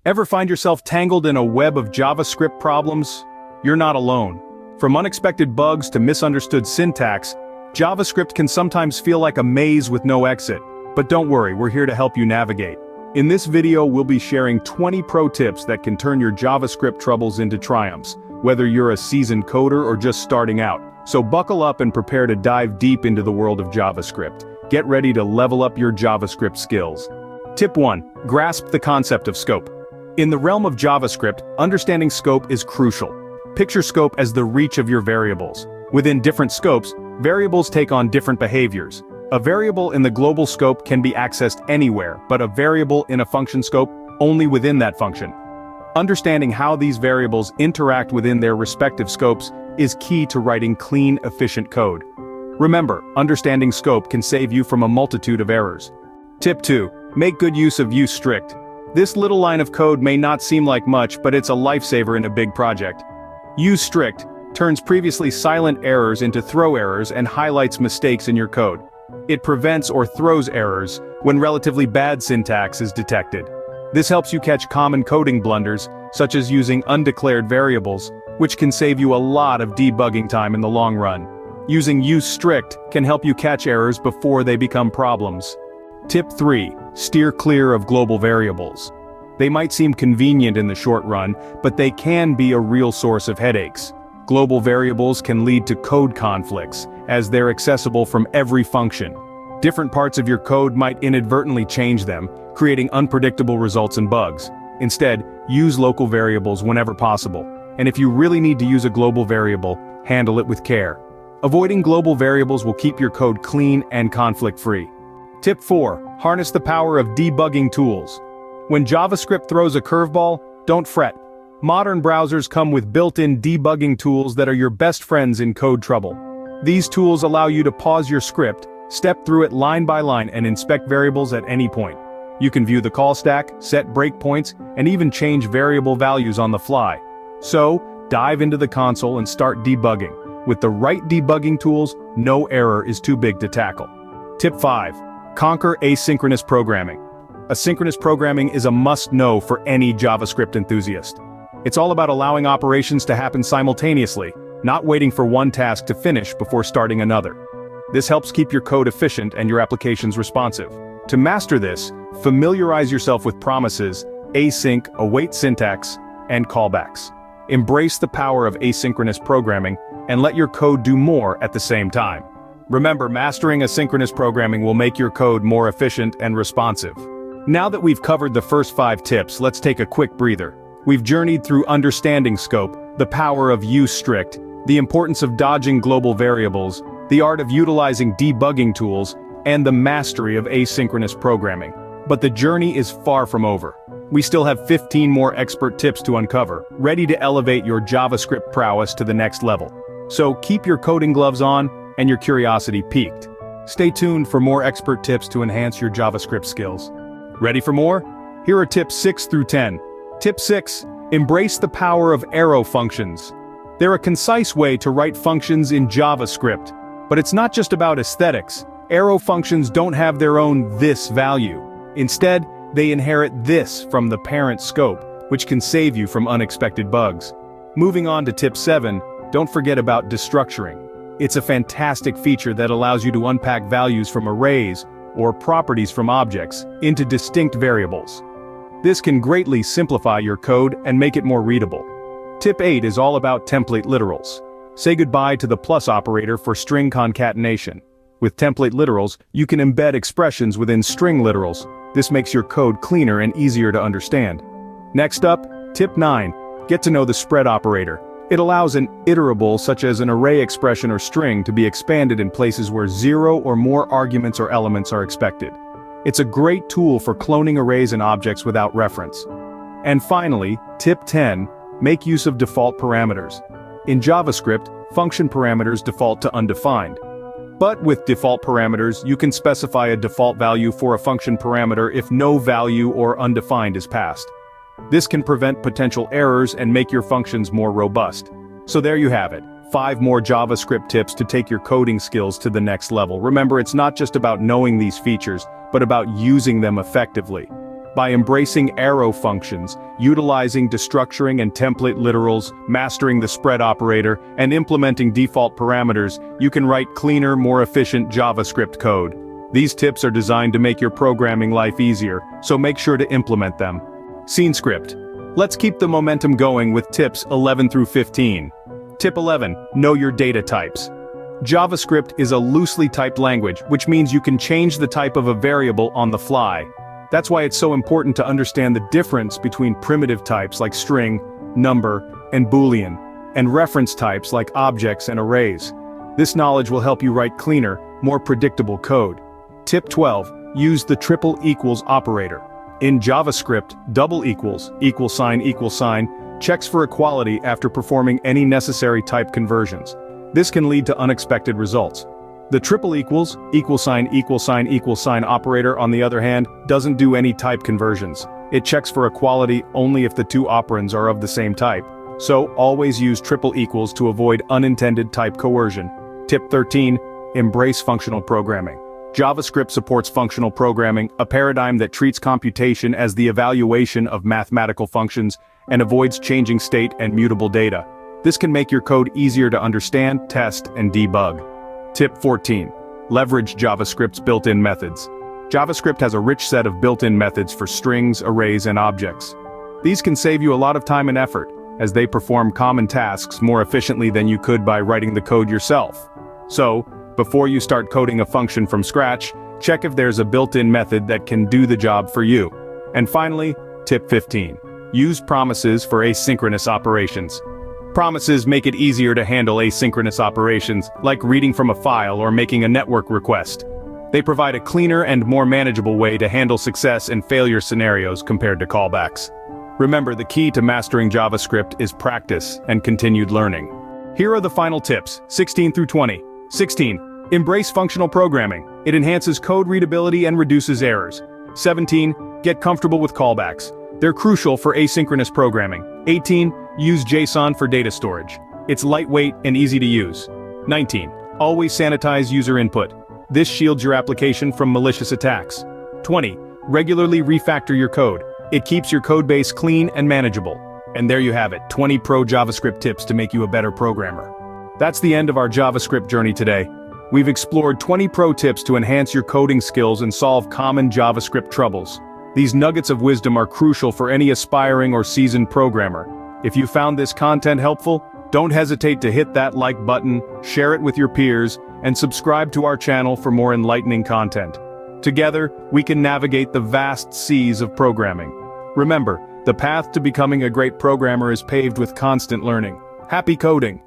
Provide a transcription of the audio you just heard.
Ever find yourself tangled in a web of JavaScript problems? You're not alone. From unexpected bugs to misunderstood syntax, JavaScript can sometimes feel like a maze with no exit. But don't worry, we're here to help you navigate. In this video, we'll be sharing 20 pro tips that can turn your JavaScript troubles into triumphs, whether you're a seasoned coder or just starting out. So buckle up and prepare to dive deep into the world of JavaScript. Get ready to level up your JavaScript skills. Tip 1. Grasp the concept of scope. In the realm of JavaScript, understanding scope is crucial. Picture scope as the reach of your variables. Within different scopes, variables take on different behaviors. A variable in the global scope can be accessed anywhere, but a variable in a function scope only within that function. Understanding how these variables interact within their respective scopes is key to writing clean, efficient code. Remember, understanding scope can save you from a multitude of errors. Tip 2. Make good use of useStrict. This little line of code may not seem like much, but it's a lifesaver in a big project. useStrict turns previously silent errors into throw errors and highlights mistakes in your code. It prevents or throws errors when relatively bad syntax is detected. This helps you catch common coding blunders, such as using undeclared variables, which can save you a lot of debugging time in the long run. Using useStrict can help you catch errors before they become problems. Tip 3. Steer clear of global variables. They might seem convenient in the short run, but they can be a real source of headaches. Global variables can lead to code conflicts, as they're accessible from every function. Different parts of your code might inadvertently change them, creating unpredictable results and bugs. Instead, use local variables whenever possible, and if you really need to use a global variable, handle it with care. Avoiding global variables will keep your code clean and conflict-free. Tip 4. Harness the power of debugging tools. When JavaScript throws a curveball, don't fret. Modern browsers come with built-in debugging tools that are your best friends in code trouble. These tools allow you to pause your script, step through it line by line, and inspect variables at any point. You can view the call stack, set breakpoints, and even change variable values on the fly. So, dive into the console and start debugging. With the right debugging tools, no error is too big to tackle. Tip 5. Conquer asynchronous programming. Asynchronous programming is a must-know for any JavaScript enthusiast. It's all about allowing operations to happen simultaneously, not waiting for one task to finish before starting another. This helps keep your code efficient and your applications responsive. To master this, familiarize yourself with promises, async, await syntax, and callbacks. Embrace the power of asynchronous programming and let your code do more at the same time. Remember, mastering asynchronous programming will make your code more efficient and responsive. Now that we've covered the first 5 tips, let's take a quick breather. We've journeyed through understanding scope, the power of useStrict, the importance of dodging global variables, the art of utilizing debugging tools, and the mastery of asynchronous programming. But the journey is far from over. We still have 15 more expert tips to uncover, ready to elevate your JavaScript prowess to the next level. So keep your coding gloves on and your curiosity piqued. Stay tuned for more expert tips to enhance your JavaScript skills. Ready for more? Here are tips 6 through 10. Tip 6. Embrace the power of arrow functions. They're a concise way to write functions in JavaScript. But it's not just about aesthetics. Arrow functions don't have their own this value. Instead, they inherit this from the parent scope, which can save you from unexpected bugs. Moving on to tip 7, don't forget about destructuring. It's a fantastic feature that allows you to unpack values from arrays, or properties from objects, into distinct variables. This can greatly simplify your code and make it more readable. Tip 8 is all about template literals. Say goodbye to the plus operator for string concatenation. With template literals, you can embed expressions within string literals. This makes your code cleaner and easier to understand. Next up, tip 9. Get to know the spread operator. It allows an iterable such as an array expression or string to be expanded in places where 0 or more arguments or elements are expected. It's a great tool for cloning arrays and objects without reference. And finally, tip 10. Make use of default parameters. In JavaScript, function parameters default to undefined. But with default parameters, you can specify a default value for a function parameter if no value or undefined is passed. This can prevent potential errors and make your functions more robust. So there you have it, 5 more JavaScript tips to take your coding skills to the next level. Remember, it's not just about knowing these features, but about using them effectively. By embracing arrow functions, utilizing destructuring and template literals, mastering the spread operator, and implementing default parameters, you can write cleaner, more efficient JavaScript code. These tips are designed to make your programming life easier, so make sure to implement them. Scene script. Let's keep the momentum going with tips 11 through 15. Tip 11. Know your data types. JavaScript is a loosely typed language, which means you can change the type of a variable on the fly. That's why it's so important to understand the difference between primitive types like string, number, and boolean, and reference types like objects and arrays. This knowledge will help you write cleaner, more predictable code. Tip 12. Use the triple equals operator. In JavaScript, double equals, equal sign, checks for equality after performing any necessary type conversions. This can lead to unexpected results. The triple equals, equal sign operator, on the other hand, doesn't do any type conversions. It checks for equality only if the two operands are of the same type. So, always use triple equals to avoid unintended type coercion. Tip 13. Embrace functional programming. JavaScript supports functional programming, a paradigm that treats computation as the evaluation of mathematical functions and avoids changing state and mutable data. This can make your code easier to understand, test, and debug. Tip 14. Leverage JavaScript's built-in methods. JavaScript has a rich set of built-in methods for strings, arrays, and objects. These can save you a lot of time and effort, as they perform common tasks more efficiently than you could by writing the code yourself. So, before you start coding a function from scratch, check if there's a built-in method that can do the job for you. And finally, tip 15. Use promises for asynchronous operations. Promises make it easier to handle asynchronous operations, like reading from a file or making a network request. They provide a cleaner and more manageable way to handle success and failure scenarios compared to callbacks. Remember, the key to mastering JavaScript is practice and continued learning. Here are the final tips, 16 through 20. 16. Embrace functional programming. It enhances code readability and reduces errors. 17. Get comfortable with callbacks. They're crucial for asynchronous programming. 18. Use JSON for data storage. It's lightweight and easy to use. 19. Always sanitize user input. This shields your application from malicious attacks. 20. Regularly refactor your code. It keeps your codebase clean and manageable. And there you have it, 20 pro JavaScript tips to make you a better programmer. That's the end of our JavaScript journey today. We've explored 20 pro tips to enhance your coding skills and solve common JavaScript troubles. These nuggets of wisdom are crucial for any aspiring or seasoned programmer. If you found this content helpful, don't hesitate to hit that like button, share it with your peers, and subscribe to our channel for more enlightening content. Together, we can navigate the vast seas of programming. Remember, the path to becoming a great programmer is paved with constant learning. Happy coding!